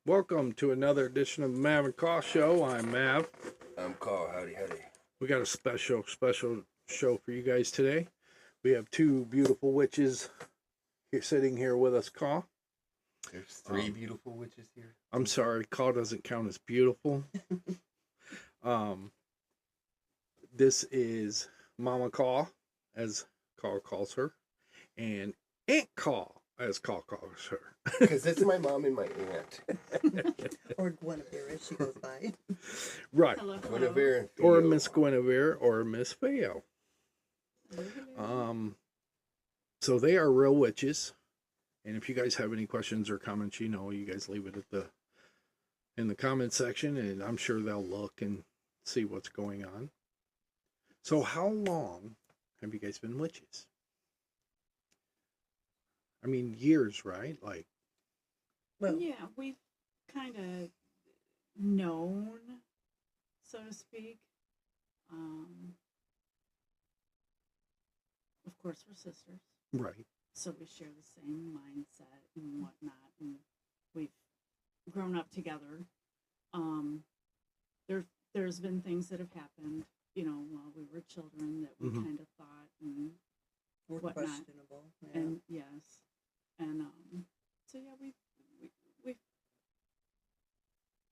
Welcome to another edition of the Mav Caw Show. I'm Mav. I'm Caw. Howdy, howdy. We got a special show for you guys today. We have two beautiful witches here sitting here with us, Caw. There's three beautiful witches here. I'm sorry, Caw doesn't count as beautiful. This is Mama Caw, as Caw calls her, and Aunt Caw, as Caw calls her. Because it's my mom and my aunt. Or Guinevere, as she goes by. Right. Hello, hello. Guinevere and Theo. Or Miss Guinevere or Miss Theo. So they are real witches. And if you guys have any questions or comments, you guys leave it in the comment section, and I'm sure they'll look and see what's going on. So how long have you guys been witches? I mean, years, right? Like, Well, Yeah, we've kind of known, so to speak. Of course, we're sisters, right. so we share the same mindset and whatnot, and we've grown up together. There's been things that have happened, while we were children that we kind of thought and we're whatnot. questionable. Yeah. And yes, and so yeah, we've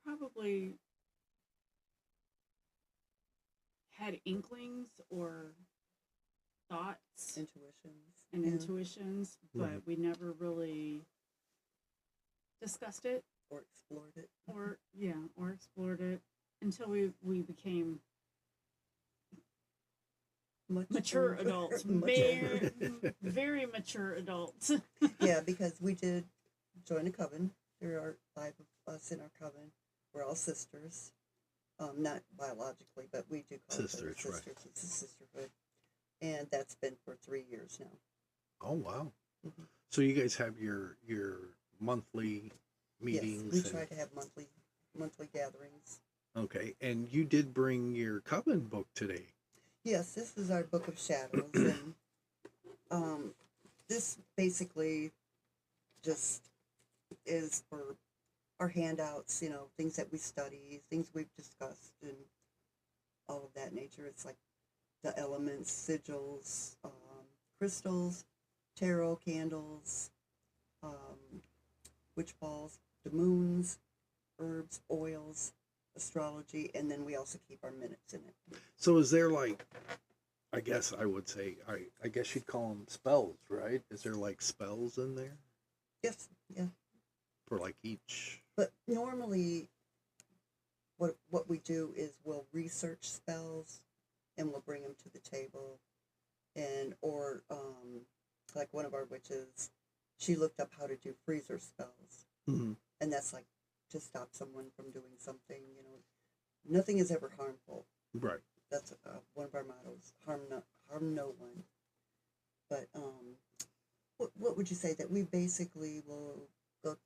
probably had inklings or thoughts Intuitions. and Yeah. intuitions, but Right. we never really discussed it Or explored it. or explored it until we became mature older. adults, Much very, older. very mature adults. Yeah, because we did join a coven. There are 5 of us in our coven. We're all sisters. Not biologically, but we do call Sisters, each right. other sisters. It's a sisterhood. And that's been for 3 years now. Oh, wow. Mhm. So you guys have your monthly meetings. Yes, we try to have monthly gatherings. Okay, and you did bring your coven book today. Yes, this is our Book of Shadows, and this basically just is for our handouts, things that we study, things we've discussed, and all of that nature. It's like the elements, sigils, crystals, tarot candles, witch balls, the moons, herbs, oils, astrology, and then we also keep our minutes in it. So is there like, I guess I would say, I guess you'd call them spells, right? Is there like spells in there Yes, yeah. for like each? But normally, what we do is we'll research spells, and we'll bring them to the table, or like one of our witches, she looked up how to do freezer spells, Mm-hmm. and that's like to stop someone from doing something. Nothing is ever harmful. Right. That's one of our mottos: harm no one. But what would you say that we basically will go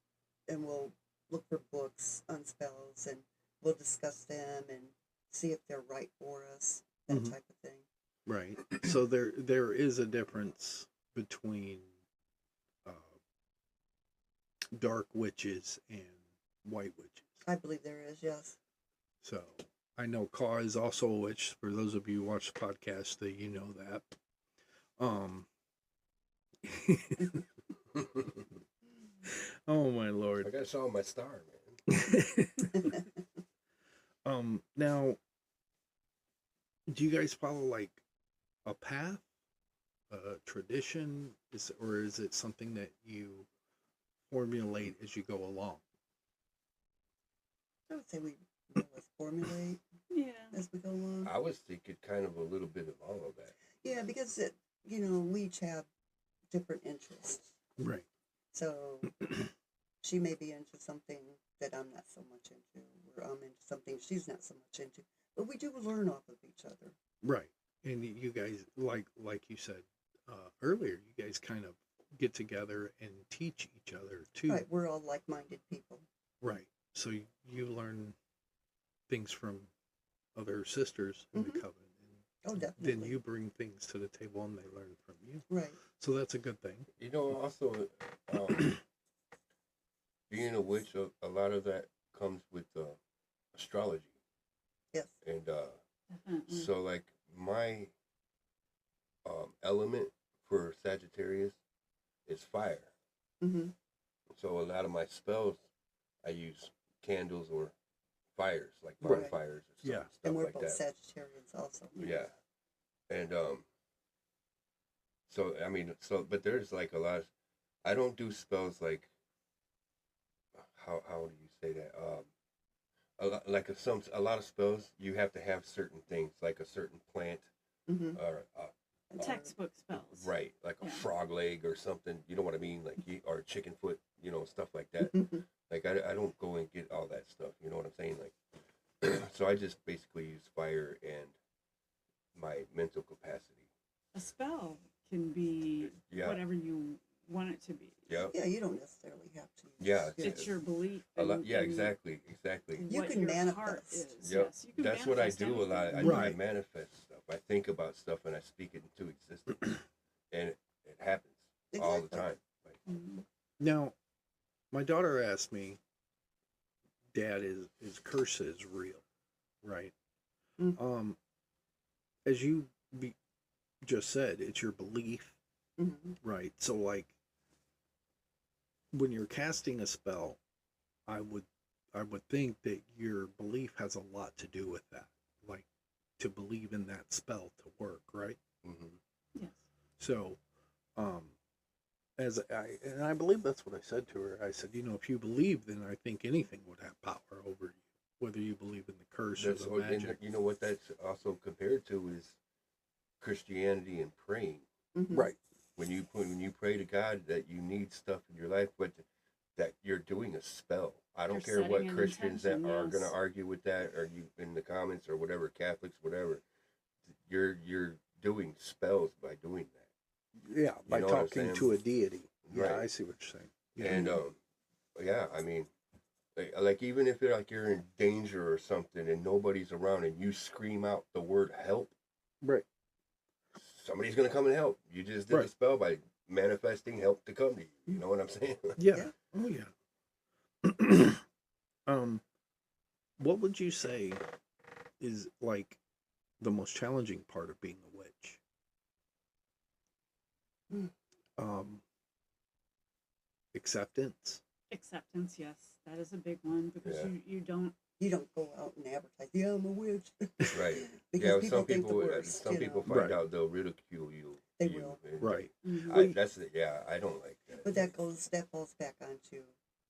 and we'll look for books on spells, and we'll discuss them and see if they're right for us, that Mhm. type of thing. Right. So there is a difference between dark witches and white witches. I believe there is, yes. So I know Caw is also a witch. For those of you who watch the podcast, that you know that. Oh my lord. I got saw my star, man. Now, do you guys follow like a path, a tradition, or is it something that you formulate as you go along? I would say we more or less formulate Yeah. as we go along. I was thinking kind of a little bit of all of that. Yeah, because we each have different interests. Right. So she may be into something that I'm not so much into, or I'm into something she's not so much into. But we do learn off of each other. Right. And you guys, like you said earlier, you guys kind of get together and teach each other too. Right, we're all like-minded people. Right. So you learn things from other sisters in the Mhm. coven. Oh, And definitely. then you bring things to the table and they learn from you. Right. So that's a good thing. Also, being a witch, a lot of that comes with astrology, Yes. and Definitely. so like my element for Sagittarius is fire. Mm-hmm. So a lot of my spells, I use candles or fires, like Right. bonfires or Yeah. stuff And we're like both that. Sagittarians also. Yeah, and so I mean, so but there's like a lot. I don't do spells like how do you say that? A lot of spells you have to have certain things like a certain plant Mm-hmm. or Textbook spells. right, like a Yeah. frog leg or something. You know what I mean? Like or a chicken foot. You know, stuff like that. Mm-hmm. Like I don't go and get all that stuff. You know what I'm saying? Like, so I just basically use fire and my mental capacity. A spell can be Yeah. whatever you want it to be. Yeah. Yeah, you don't necessarily have to. Yeah, It's your belief. A lot. and- Yeah, and exactly. You what can your heart manifest. is. Yep. Yes, you can That's what I manifest do a lot. anything. I Right. manifest stuff. I think about stuff and I speak it into existence, and it happens all the Exactly. time. Like, Mhm. Now, my daughter asked me, Dad, is curses real, right? Mm. As you just said, it's your belief, Mm-hmm. right? So, like, when you're casting a spell, I would think that your belief has a lot to do with that, like to believe in that spell to work, right? mhm. Yes. So, and I believe that's what I said to her. I said, if you believe, then I think anything would have power over you, whether you believe in the curse That's or the what- and magic. you know what that's also compared to is Christianity and praying. Mm-hmm. Right. When you pray to God that you need stuff in your life, but that you're doing a spell. I don't You're care what setting an Christians that intention, are going yes. to argue with that, or you in the comments or whatever, Catholics, whatever. You're doing spells by doing that. Yeah, by know what I'm talking saying? to a deity. Yeah, Right. I see what you're saying. Yeah. And yeah, I mean, like even if you're in danger or something and nobody's around and you scream out the word help, Right. somebody's gonna come and help. You just did the Right. spell by manifesting help to come to you. You know what I'm saying? Yeah. Yeah. Oh yeah. What would you say is like the most challenging part of being a witch? Hmm. Acceptance. Acceptance, yes, that is a big one because Yeah. you don't. You don't go out and advertise. Yeah, I'm a witch. Right. Because Yeah. people Some think the people, worst. some you people know. find Right. out they'll ridicule you. They you, will. and Right. Mhm. That's it. Yeah, I don't like that. But that falls back onto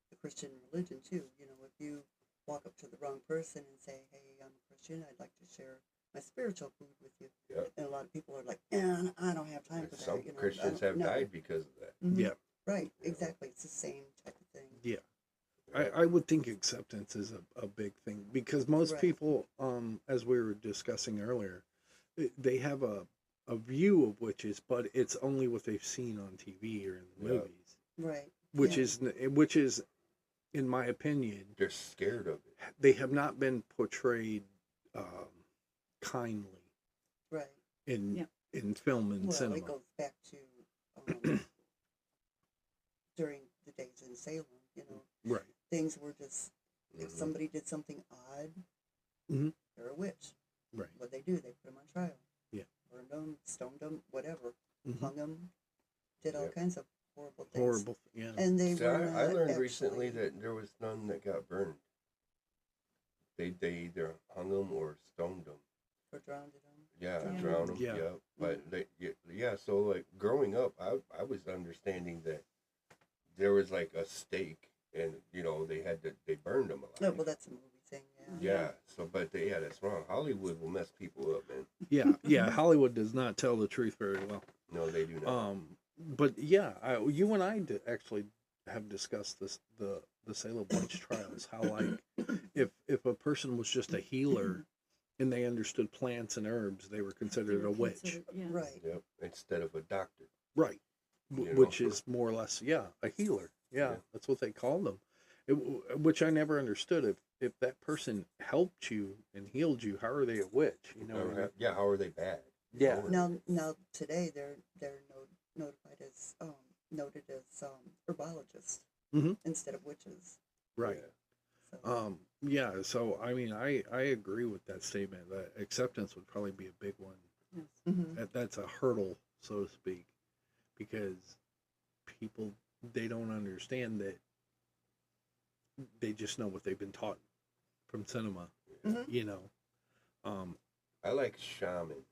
the Christian religion too. You know, if you walk up to the wrong person and say, "Hey, I'm a Christian. I'd like to share my spiritual food with you," Yeah. and a lot of people are like, "Yeah, I don't have time for Some that." You know, Christians I don't- have no. died because of that. Mhm. Yeah. Right. You know. Exactly. It's the same type of thing. Yeah. I would think acceptance is a big thing because most Right. people, as we were discussing earlier, they have a view of witches, but it's only what they've seen on TV or in the Yeah. movies, Right. which Yeah. is, in my opinion, They're scared of it. they have not been portrayed kindly Right. in Yeah. in film and Well, cinema. it goes back to during the days in Salem. You know, Right. things were just if Mhm. somebody did something odd, Mhm. they're a witch. Right. What they do, they put them on trial. Yeah. Burned them, stoned them, whatever, Mhm. hung them, did all Yep. kinds of horrible things. Horrible. Yeah. And they See, were I not learned actually, recently that there was none that got burned. They either hung them or stoned them. or drowned them. Yeah, Yeah. drowned them. Yeah. Yeah, but yeah. So like growing up, I was understanding that there was like a stake, and they burned them alive. No, well, that's a movie thing. Yeah. Yeah. So, but that's wrong. Hollywood will mess people up, man. Yeah. Yeah. Hollywood does not tell the truth very well. No, they do not. But yeah, you and I actually have discussed the Salem witch trials. How like if a person was just a healer and they understood plants and herbs, they were considered a witch. Yeah. Right. Yep. Instead of a doctor. Right. You know. Which is more or less, yeah, a healer. Yeah, Yeah. that's what they called them. Which I never understood. If that person helped you and healed you, how are they a witch? You know? what I mean? Yeah. How are they bad? Yeah. Now today they're notified as noted as herbologists. Mhm. instead of witches. Right. So, Yeah, so I mean, I agree with that statement. That acceptance would probably be a big one. Yes. That's a hurdle, so to speak, because people, they don't understand that they just know what they've been taught from cinema, Mhm. you know. Um, I like shaman.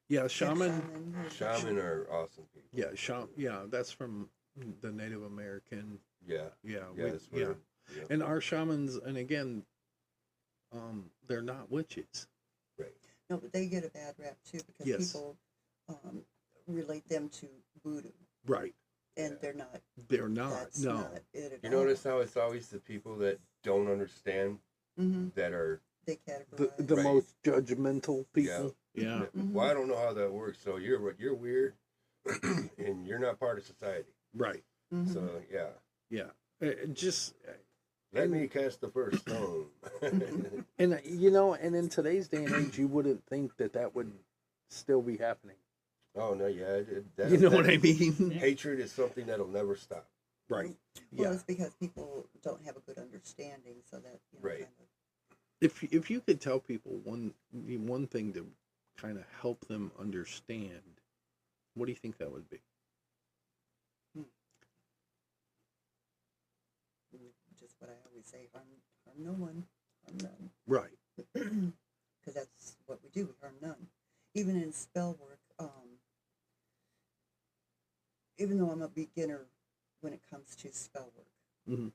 yeah, yeah, shaman. Shaman are awesome people. Yeah, that's from the Native American. Yeah. Yeah, Yeah. That's where, yeah. and our shamans, and again, they're not witches. Right. No, but they get a bad rap too because Yes. people relate them to voodoo, Right. and Yeah. they're not. They're not. That's No. not it at You all. notice how it's always the people that don't understand Mm-hmm. that are. They categorize. The Right. most judgmental people. Yeah. Mhm. Well, I don't know how that works. So you're weird, and you're not part of society. Right. Mhm. So yeah, Yeah. Just let me cast the first stone. and and in today's day and age, you wouldn't think that would still be happening. Oh no, yeah, You know what I mean? Hatred is something that'll never stop. Right. Well, Yeah. it's because people don't have a good understanding, so that Right. kind of, If you could tell people one thing to kind of help them understand, what do you think that would be? just what I always say: harm no one, harm none. Right. Because that's what we do. We harm none. Even in spell work, even though I'm a beginner when it comes to spell work, Mhm.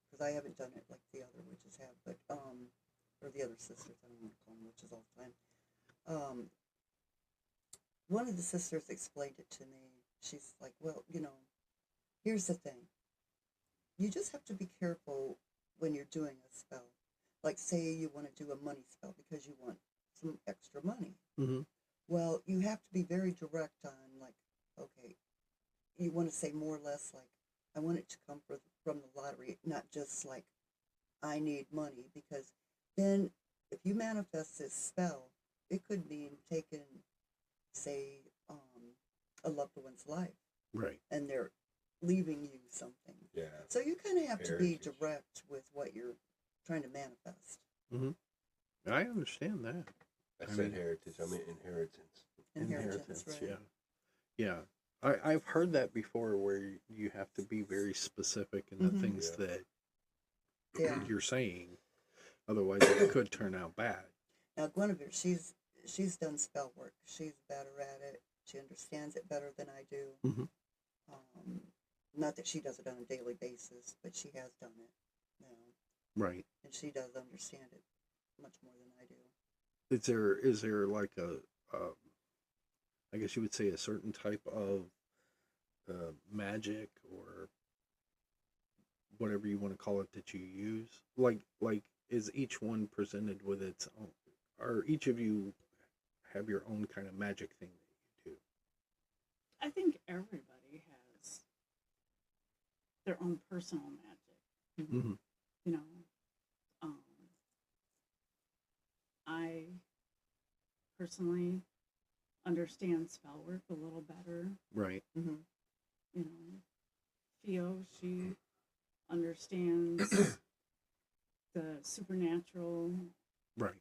because I haven't done it like the other witches have, but or the other sisters. I don't want to call them witches all the time. One of the sisters explained it to me. She's like, "Well, here's the thing. You just have to be careful when you're doing a spell. Like, say you want to do a money spell because you want some extra money. Mhm. Well, you have to be very direct on, like, okay, you want to say more or less, like, I want it to come from the lottery, not just like, I need money. Because then if you manifest this spell, it could mean taking, say, a loved one's life, Right. and they're leaving you something. Yeah. So you kind of have to be Heritage. direct with what you're trying to manifest. I understand that. I I said mean- heritage. I meant inheritance. Inheritance, right? Yeah. Yeah. I've heard that before, where you have to be very specific in the Mhm. things Yeah. that Yeah. you're saying, otherwise it could turn out bad. Now Guinevere, she's done spell work. She's better at it. She understands it better than I do. Mhm. Not that she does it on a daily basis, but she has done it. Right. And she does understand it much more than I do. Is there like I guess you would say a certain type of magic or whatever you want to call it that you use? Like is each one presented with its own, or each of you have your own kind of magic thing that you do? I think everybody has their own personal magic. Mm-hmm. You know, I personally understand spell work a little better. Right. Mm-hmm. You know, Theo, she understands the supernatural Right.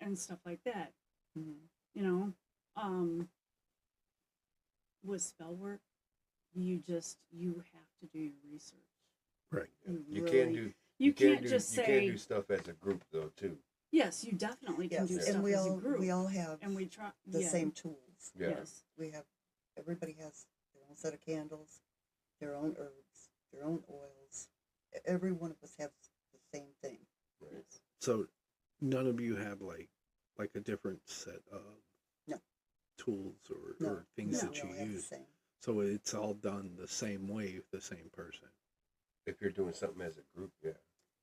and stuff like that. Mm-hmm. You know, with spell work, you have to do your research. Right. You can't do. You can't do, just you say can't do stuff as a group though too. yes. You definitely can Yes, do and stuff we as a all group. we all have and we try the yeah, same tools. Yeah. Yes, Everybody has their own set of candles, their own herbs, their own oils. Every one of us has the same thing. Right. yes. So none of you have like a different set of No. tools or No, things no, that we you all have the use. same. So it's all done the same way with the same person. If you're doing something as a group, yeah.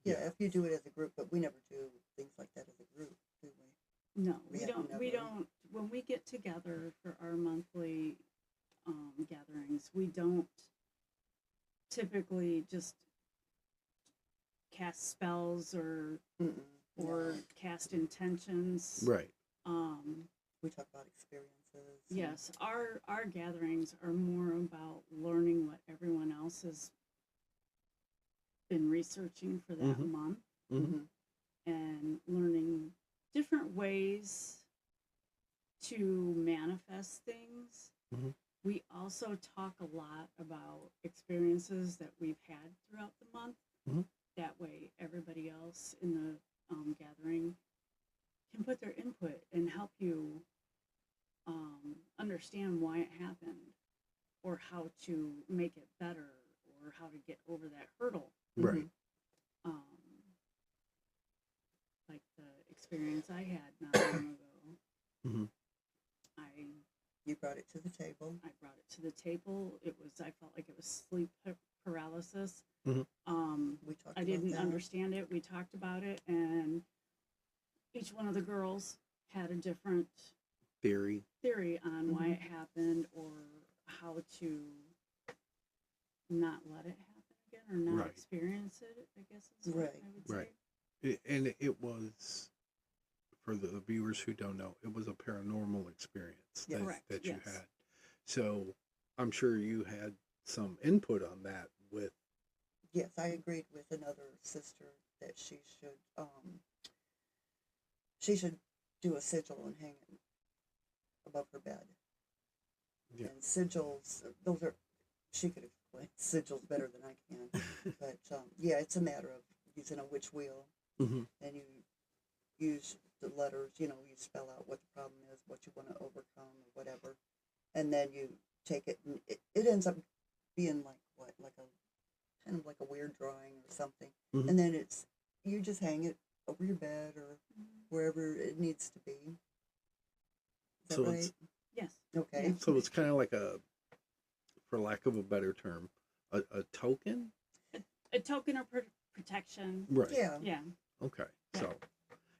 Yeah, Yeah. if you do it as a group, but we never do things like that as a group, do we? No, We we have don't. We never- don't. When we get together for our monthly gatherings, we don't typically just cast spells or Mm-mm. or No. cast intentions. Right. We talk about experiences. and- Yes, our gatherings are more about learning what everyone else is been researching for that Mhm. month Mhm. and learning different ways to manifest things. Mhm. We also talk a lot about experiences that we've had throughout the month. Mhm. That way, everybody else in the gathering can put their input and help you understand why it happened or how to make it better or how to get over that hurdle. Right. Um, like the experience I had not long ago. Mhm. You brought it to the table. I brought it to the table. I felt like it was sleep paralysis. Mhm. We talked I about didn't that. understand it. We talked about it, and each one of the girls had a different Theory. on why it happened or how to not let it happen again or not Right. experience it, I guess is what Right. I would Right. say. And it was, for the viewers who don't know, it was a paranormal experience Yeah. that, Correct, that you yes. had. So I'm sure you had some input on that with. Yes, I agreed with another sister that she should do a sigil and hang it above her bed. Yeah. And sigils, those are, she could explain sigils better than I can. But yeah, it's a matter of using a witch wheel, Mhm. and you use the letters, you spell out what the problem is, what you want to overcome, or whatever. And then you take it, and it ends up being like what? Like a kind of like a weird drawing or something. Mhm. And then you just hang it over your bed or wherever it needs to be. Is that So right? it's Yes. Okay. Yeah. so it's kind of like a, for lack of a better term, a token. A token of protection. Right. Yeah. Yeah. Okay. Yeah. So.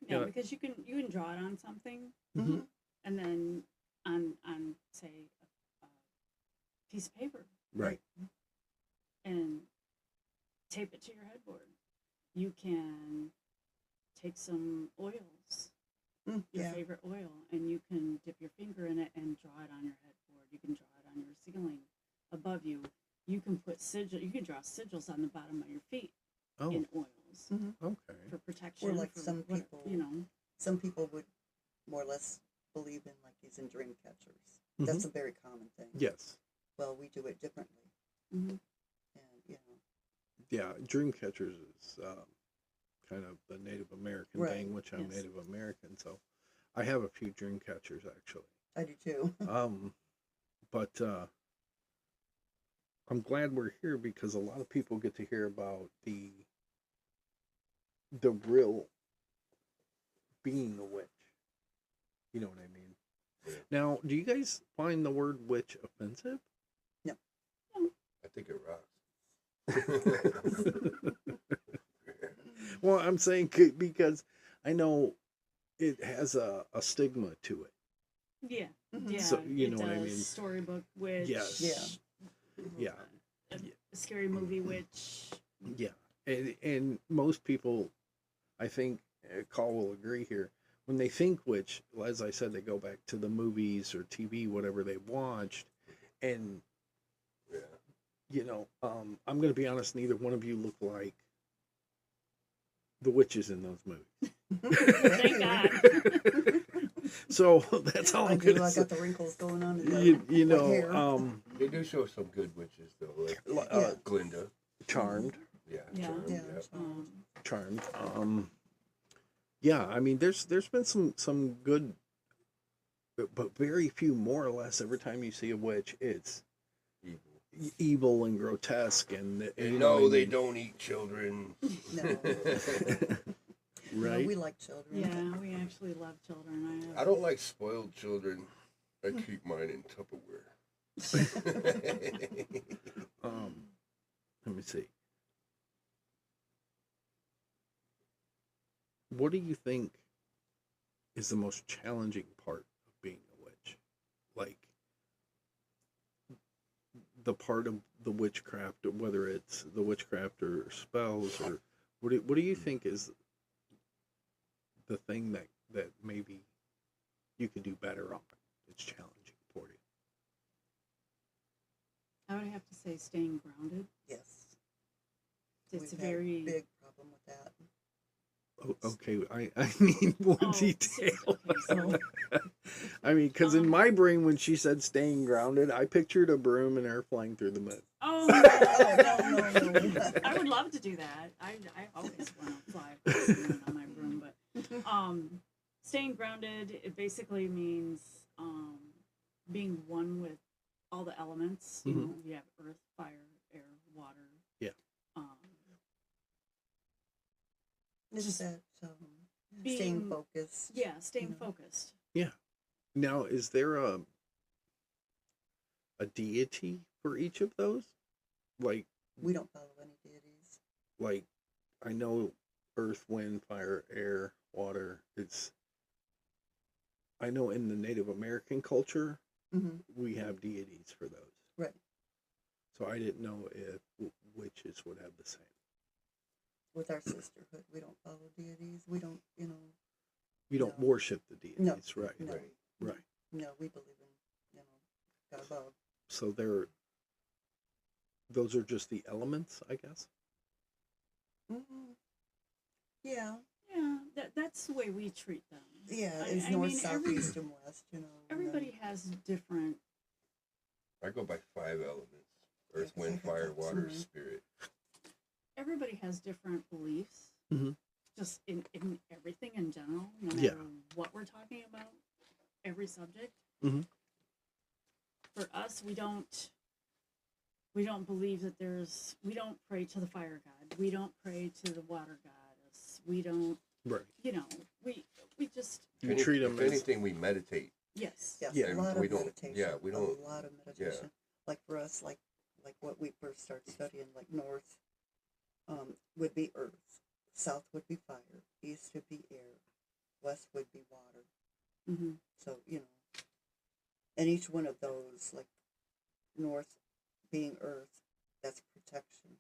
Yeah, Yeah. because you can draw it on something Mhm. and then on say a piece of paper Right. and tape it to your headboard. You can take some oils, your Yeah. favorite oil, and you can dip your finger in it and draw it on your headboard. You can draw it on your ceiling above you. You can put You can draw sigils on the bottom of your feet Oh. in oils Okay. for protection. Or like for some what- people, some people would more or less believe in like using dream catchers. Mhm. That's a very common thing. Yes. Well, we do it differently, Mhm. and Yeah. Dream catchers is kind of the Native American Right. thing, which I'm Yes. Native American, so I have a few dream catchers actually. I do too. But I'm glad we're here because a lot of people get to hear about the real being a witch. You know what I mean? Yeah. Now, do you guys find the word witch offensive? I think it rocks. Well, I'm saying because I know it has a stigma to it. Yeah. Mhm. Yeah. So, you it know what I does. mean? Storybook witch. Yes. Yeah. A scary movie witch. Yeah, and most people, I think, Call will agree here. When they think witch, as I said, they go back to the movies or TV, whatever they watched, and Yeah. I'm going to be honest. Neither one of you look like the witches in those movies. Thank God. So that's all I I'm do. going to I say. got the wrinkles going on in the You white hair. know, They do show some good witches though, like Yeah. Glinda. Charmed. Yeah. Yeah. Charmed, Yeah. yeah. Charmed. Yeah, I mean, there's been some good, but very few, more or less. Every time you see a witch, it's Evil. evil and grotesque, and And you no, know what I they mean? don't eat children. No. No, Right? we like children. Yeah, we actually love children. I don't like spoiled children. I keep mine in Tupperware. Let me see. What do you think is the most challenging part of being a witch? Like the part of the witchcraft, whether it's the witchcraft or spells, or what do you think is the thing that maybe you could do better on? It's challenging for you. I would have to say staying grounded. Yes. It's We've a had very big problem with that. Okay, I need more Oh, detail. okay, so I mean, because in Um, my brain, when she said staying grounded, I pictured a broom and her flying through the mud. oh No. I would love to do that. I always want to fly across the moon on my broom, but staying grounded, it basically means being one with all the elements. You know, you have earth, fire, air, water. Yeah. Um, It's Just that being staying focused. yeah, staying know. focused. Now, is there a deity for each of those? Like, We don't follow any deities. like I know earth, wind, fire, air, water. I know in the Native American culture, Mm-hmm. we have deities for those. Right. So I didn't know if witches would have the same. With our sisterhood, we don't follow deities. We don't, You don't No. worship the deities, No. right? No. Right. Right. No, we believe in, God above. So those are just the elements, I guess. Mm-hmm. Yeah. Yeah, that's the way we treat them. Yeah, I- it's I north, mean, south, east, and west, and then- Everybody has different. I go by 5 elements: earth, 'cause I wind, have fire, that water, too. spirit. Everybody has different beliefs. Mhm. Just in everything in general, no Yeah. matter what we're talking about, every subject. Mhm. For us, we don't believe that we don't pray to the fire god. We don't pray to the water goddess. We don't, Right. we just, You treat them If as anything, we meditate. yes. Yes, Yeah, a lot we of don't- meditation. yeah, we don't- A lot of meditation. Like for us, like what we first started studying, like north would be earth, south would be fire, east would be air, west would be water. Mm-hmm. So, and each one of those, like north being earth, that's protection.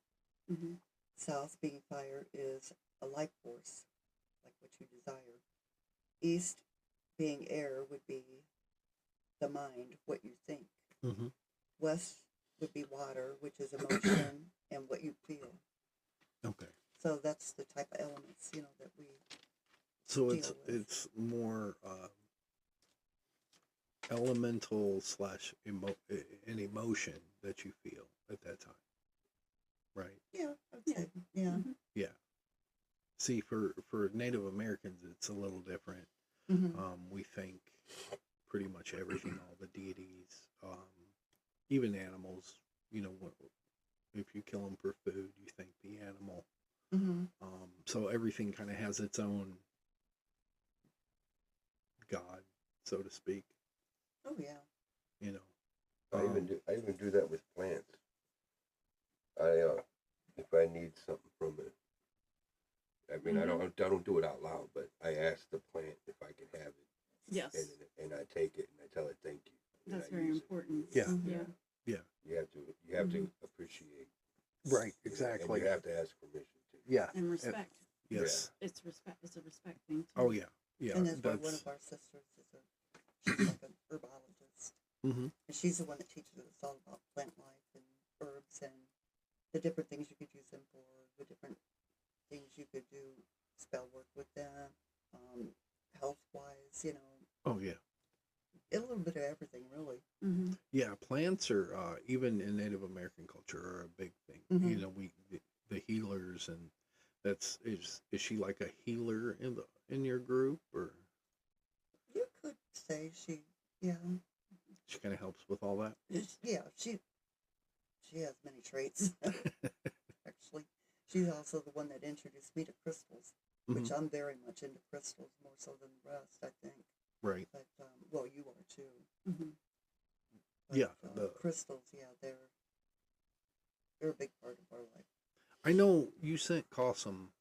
Mm-hmm. South being fire is a life force, like what you desire. East being air would be the mind, what you think. Mm-hmm. West would be water, which is emotion and what you feel. Okay. So that's the type of elements, that we. So Deal it's with. it's more elemental slash an emotion that you feel at that time, right? Yeah, I'd Yeah. say. Yeah. Mhm. Yeah. See, for Native Americans, it's a little different. Mm-hmm. We think pretty much everything, all the deities, even animals. If you kill them for food, you think the animal. Mm-hmm. So everything kind of has its own god, so to speak. Oh yeah. You know. I even do that with plants. If I need something from it, I mean, I don't do it out loud, but I ask the plant if I can have it, Yes. and I take it and I tell it thank you. and That's I very use it. important. Yeah. Mhm. Yeah. You have to appreciate. Right. And Exactly. you have to ask permission too. Yeah. And respect. Yes. It's respect. It's a respect thing too. Oh yeah. Yeah. And that's why one of our sisters she's like an herbologist. Mm-hmm. And she's the one that teaches us all about plant life and herbs and the different things you could use them for, the different things you could do, spell work with them, health-wise, Oh yeah. a little bit of everything, really. Mm-hmm. Yeah. Plants are even in Native American culture are a big thing. Mhm. The healers, and is she like a healer in your group, or You could say she kind of helps with all that? she has many traits. Actually, she's also the one that introduced me to crystals, which I'm very much into crystals more so than the rest, I think. Right. But well, you are too. Mm-hmm. But, Yeah, crystals. Yeah, they're a big part of our life. I know you sent Caw some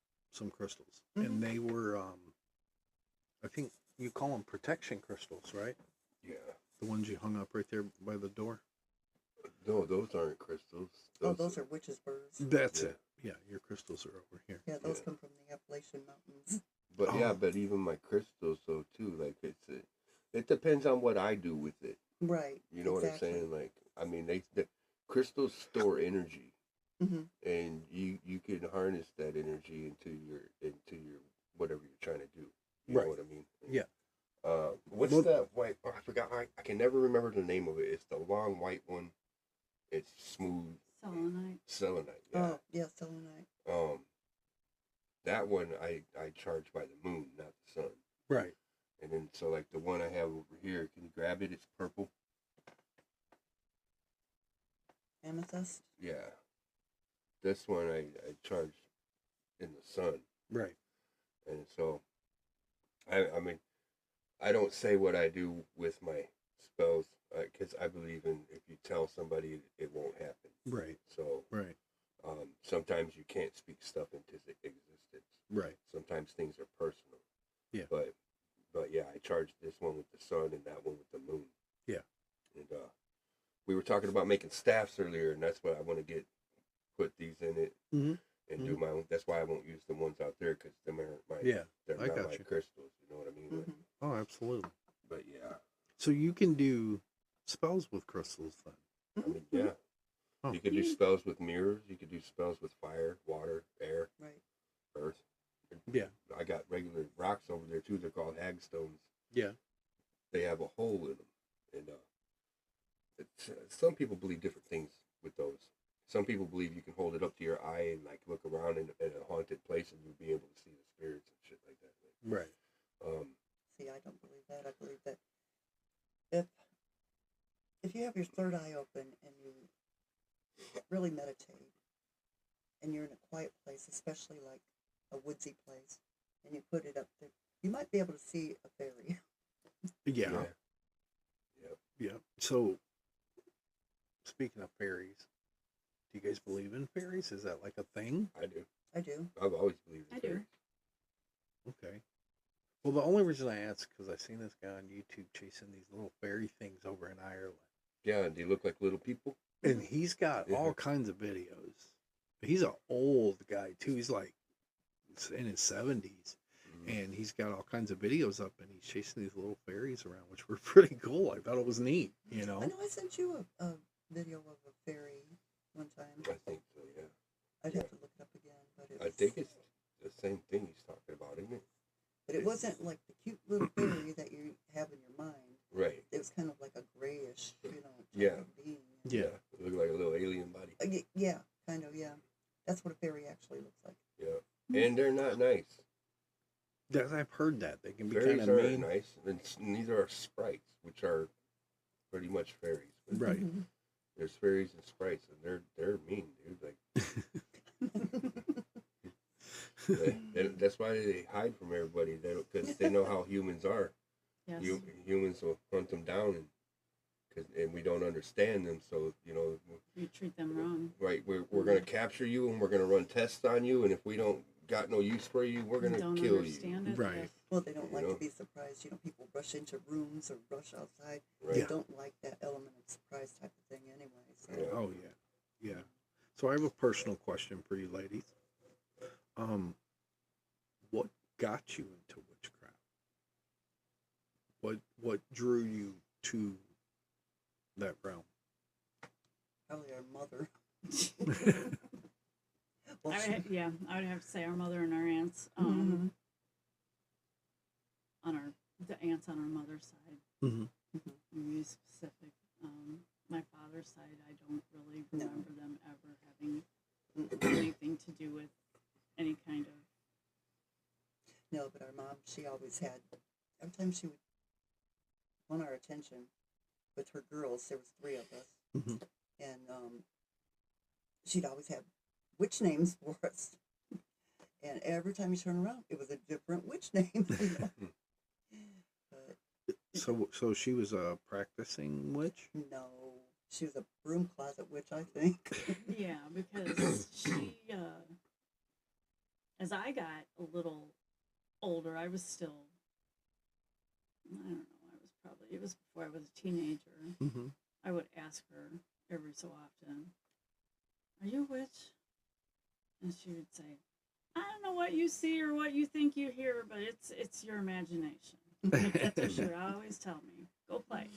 crystals, Mhm. and they were I think you call them protection crystals, right? Yeah. The ones you hung up right there by the door. No, those aren't crystals. Those are witches' burrs. That's Yeah. it. Yeah, your crystals are over here. Yeah, those Yeah. come from the Appalachian Mountains. But Oh. but even my crystals, so too. Like it depends on what I do with it. Right. You know exactly. what I'm saying? Like, I mean, the crystals store energy. Mm-hmm. and you can harness that energy into your whatever you're trying to do. You Right. know what I mean? Yeah. What's Well- that white? Oh, I forgot. I can never remember the name of it. It's the long white one. It's smooth Selenite. selenite. Yeah. Oh, yeah, selenite. That one I charge by the moon, not the sun. Right. And then so like the one I have over here, can you grab it? It's purple. Amethyst. Yeah. This one I charge in the sun. Right. And so I mean I don't say what I do with my spells because I believe in if you tell somebody it won't happen. Right. So Right. sometimes you can't speak stuff into existence. Right. Sometimes things are personal. Yeah. But yeah, I charge this one with the sun and that one with the moon. Yeah. And we were talking about making staffs earlier, and that's what I want to put these in it Mhm. and do my own. That's why I won't use the ones out there because them aren't my Yeah. they're I not got my you. crystals. You know what I mean? Mm-hmm. Oh, absolutely. But yeah, So you can do spells with crystals then. I mean yeah. Oh. You could do spells with mirrors. You could do spells with fire, water, air, Right. earth. Yeah. I got regular rocks over there too. They're called hagstones. Yeah. They have a hole in them, and some people believe different things with those. Some people believe you can hold it up to your eye and like look around in a haunted place, and you'll be able to see the spirits and shit like that. Right. See, I don't believe that. I believe that if you have your third eye open and you really meditate, and you're in a quiet place, especially like a woodsy place, and you put it up there, you might be able to see a fairy. Yeah. Yeah. So speaking of fairies, do you guys believe in fairies? Is that like a thing? I do. I do. I've always believed in I do. fairies. Okay. Well, the only reason I ask because I seen this guy on YouTube chasing these little fairy things over in Ireland, Yeah, and they look like little people. and he's got Yeah. all kinds of videos. He's an old guy too. He's like in his 70s, and he's got all kinds of videos up, and he's chasing these little fairies around, which were pretty cool. I thought it was neat. You I know. know I sent you a video of a fairy one time. I think so. Yeah. I'd have to look it up again, but it was, I think it's the same thing he's talking about, isn't it? but it wasn't like the cute little fairy that you have in your mind. Right. It was kind of like a grayish, type Yeah. of being. Yeah. It looked like a little alien body. Yeah, kind of, yeah. That's what a fairy actually looks like. Yeah. And they're not nice. I've heard that they can be Fairies kind of aren't mean. nice. And neither are sprites, which are pretty much fairies. But Right. Mhm. there's fairies and sprites, and they're mean, dude. Like that's why they hide from everybody. Because they know how humans are. Yes. Humans will hunt them down, and we don't understand them. So You treat them wrong. right, we're gonna capture you, and we're gonna run tests on you, and if we don't got no use for you, we're gonna Don't kill you. understand it. Right. yes. Well, they don't You like know? to be surprised. People rush into rooms or rush outside. Right. They don't like that element of surprise type of thing anyway. So. Yeah. Oh yeah, yeah. So I have a personal question for you, ladies. What got you into witchcraft? What drew you to that realm? Probably our mother. I would have to say our mother and our aunts. Mhm. The aunts on our mother's side. Mm-hmm. To be specific. My father's side, I don't really No. remember them ever having Mm-mm. anything to do with any kind of. No, but our mom, she always had, every time she would want our attention with her girls, there was 3 of us, Mhm. and she'd always have witch names for us. And every time you turn around, it was a different witch name. But So she was a practicing witch. no, she was a broom closet witch, I think. Yeah, because she, as I got a little older, I was still, I don't know, it was before I was a teenager. Mm-hmm. I would ask her every so often, "Are you a witch?" And she would say, "I don't know what you see or what you think you hear, but it's your imagination." That's what she would always tell me. Go play.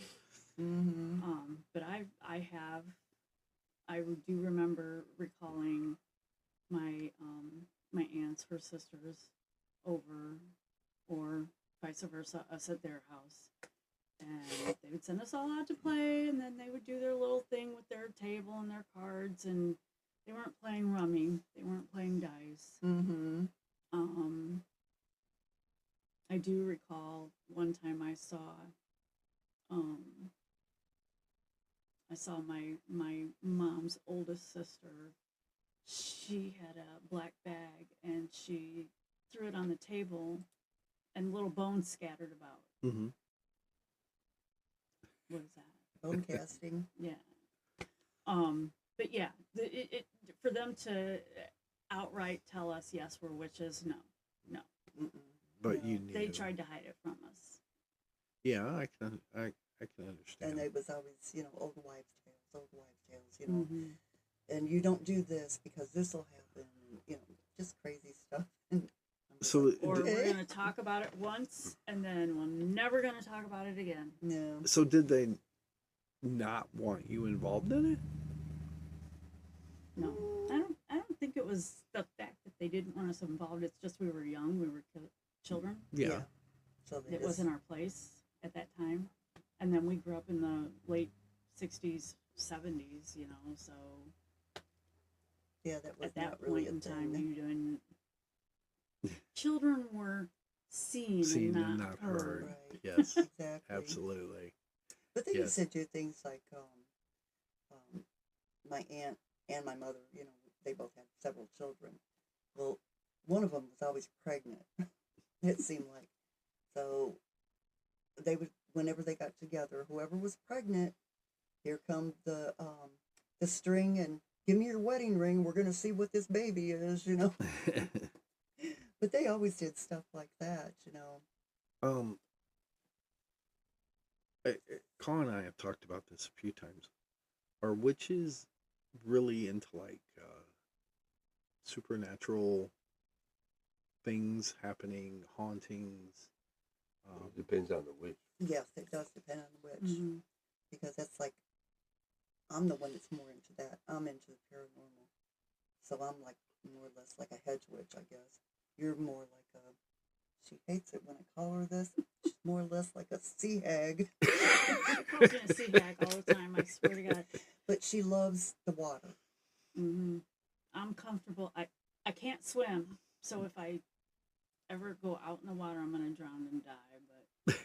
Mm-hmm. But I have I do remember recalling my my aunts, her sisters, over, or vice versa, us at their house, and they would send us all out to play, and then they would do their little thing with their table and their cards, and they weren't playing rummy, they weren't playing dice. Mm-hmm. I do recall one time I saw my mom's oldest sister. She had a black bag and she threw it on the table, and little bones scattered about. Mm-hmm. What is that? Bone casting. Yeah. But yeah, it for them to outright tell us yes, we're witches. No. Mm-mm. But No. you knew. They tried to hide it from us. Yeah, I can understand. And it was always, old wives' tales, Mm-hmm. and you don't do this because this will happen, just crazy stuff. And I'm just So like, Or we're okay. gonna talk about it once, and then we're never gonna talk about it again. No. So did they not want you involved in it? No, I don't think it was the fact that they didn't want us involved. It's just we were young, we were children. Yeah. So they It just, wasn't our place at that time, and then we grew up in the late '60s, '70s. So yeah, that was at that not really point a in time, thing. you doing children were seen Seen and and not not heard. heard. Right. Yes, Exactly. absolutely. But they Yes. used to do things like my aunt and my mother, they both had several children. Well, one of them was always pregnant, it seemed like. So they would, whenever they got together, whoever was pregnant, here come the string and give me your wedding ring. We're going to see what this baby is. But they always did stuff like that. Colin and I have talked about this a few times. Are witches really into like supernatural things happening, hauntings? It depends on the witch. Yes, it does depend on the witch. Mhm. Because that's like, I'm the one that's more into that. I'm into the paranormal. So I'm like more or less like a hedge witch, I guess. You're more like she hates it when I call her this. She's more or less like a sea hag. Calls me a sea hag all the time. I swear to God. But she loves the water. Mm-hmm. I'm comfortable. I can't swim, so if I ever go out in the water, I'm gonna drown and die.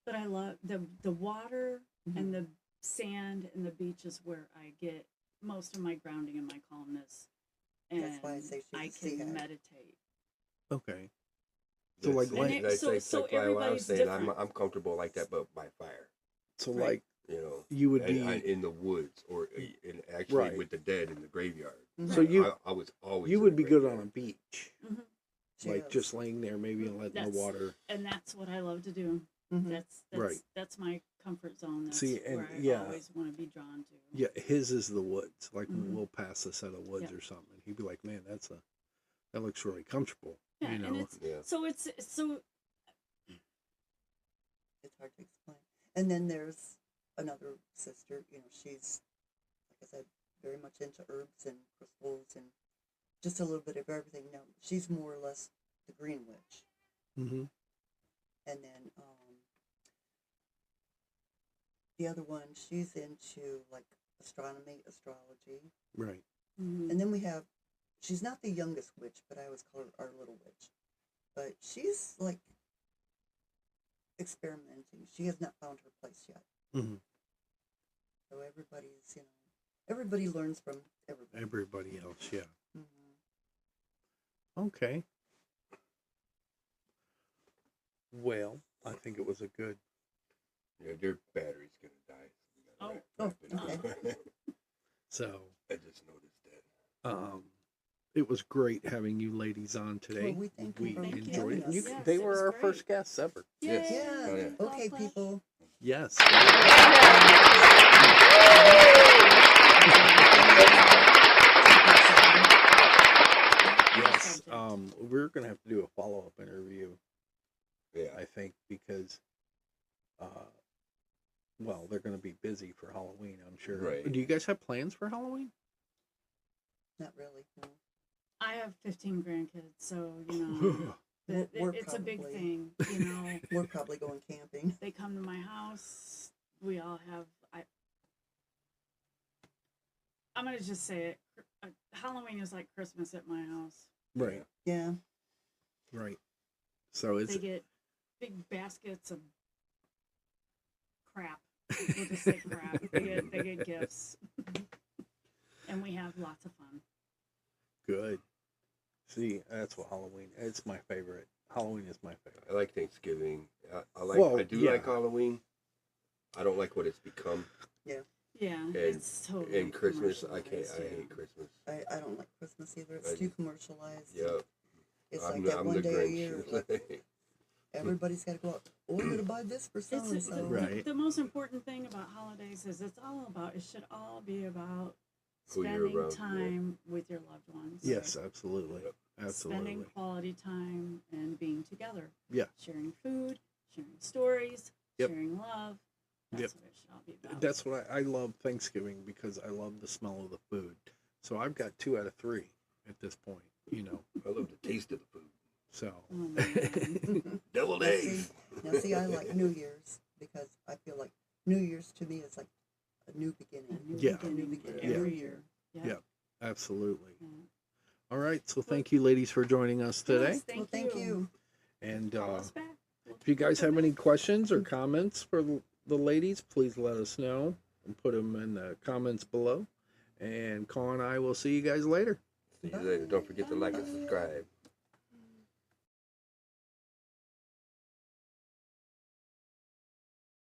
But I love the water and the sand and the beach is where I get most of my grounding and my calmness. And That's why I say she's I a sea can hag. meditate. Okay. So like That's- land, that's so like what I was everybody's saying. I'm different. comfortable like that, but by fire. so Right. like You you would and be in the woods or in actually Right. with the dead in the graveyard. Mhm. So you I was always you in would the be good on a graveyard. beach, She like is. just laying there maybe and letting the That's- water. And that's what I love to do. Mhm. Right. That's my comfort zone. That's See, and where I yeah. always want to be drawn to. Yeah, his is the woods. Like Mhm. we'll pass a set of woods Yeah. or something, and he'd be like, "Man, that looks really comfortable." Yeah, you know. and it's Yeah. so It's hard to explain. And then there's another sister, she's, like I said, very much into herbs and crystals and just a little bit of everything. No, she's more or less the green witch. Mm-hmm. And then the other one, she's into like astronomy, astrology. Right. Mhm. And then we have, she's not the youngest witch, but I always call her our little witch. But she's like experimenting. She has not found her place yet. Mm-hmm. So everybody learns from everybody. Everybody else, yeah. Mhm. Okay. Well, I think it was a good. Yeah, their battery's gonna die. So we gotta wrap it up. So, I just noticed that. it was great having you ladies on today. Well, we thank you for enjoyed having it. You, us. Yes, they it were was our great. first guests ever. Yes. Yeah. Oh, yeah. Okay, Clap, clap. people. Yes. Yes. Subject. We're gonna have to do a follow-up interview, Yeah. I think, because well, they're going to be busy for Halloween, I'm sure. Right. Do you guys have plans for Halloween? Not really. No. I have 15 grandkids, so you know We're it's a big probably- thing. You know, We're probably going camping. they come to my house. We all have. I'm gonna just say it. Halloween is like Christmas at my house. Right. Yeah. Right. So it's They get big baskets of crap. We'll just say crap. They get gifts, and we have lots of fun. good. See, that's what Halloween. It's my favorite. Halloween is my favorite. I like Thanksgiving. I like. Well, I do yeah. like Halloween. I don't like what it's become. Yeah, it's totally. And Christmas, I can't. commercialized, I yeah. hate Christmas. I don't like Christmas either. It's I too just- commercialized. Yeah, It's I'm, like that I'm one the day a year. Grinch. Like, everybody's got to go out. Oh, I'm going to buy this for so It's and so. Right. the most important thing about holidays is it's all about. It should all be about Who you're spending around, yeah. time with your loved ones. Yes, absolutely. Yep. Absolutely. Spending quality time and being together. Yeah. Sharing food, sharing stories, Yep. sharing love. That's Yep. what it should all be about. That's what I love Thanksgiving because I love the smell of the food. So I've got 2 out of 3 at this point, you know. I love the taste of the food. So Oh, man. Deviled Now eggs. see, I like New Year's because I feel like New Year's to me is like a new beginning. A new Yeah. beginning beginning. Yeah. every year. Yeah. absolutely. Yeah. All right. So thank you, ladies, for joining us today. Yes, Well, thank you. And Call us back. We'll if you guys have any back. questions or comments for the ladies, please let us know and put them in the comments below. And Caw and I will see you guys later. See you later. Don't forget to like and subscribe.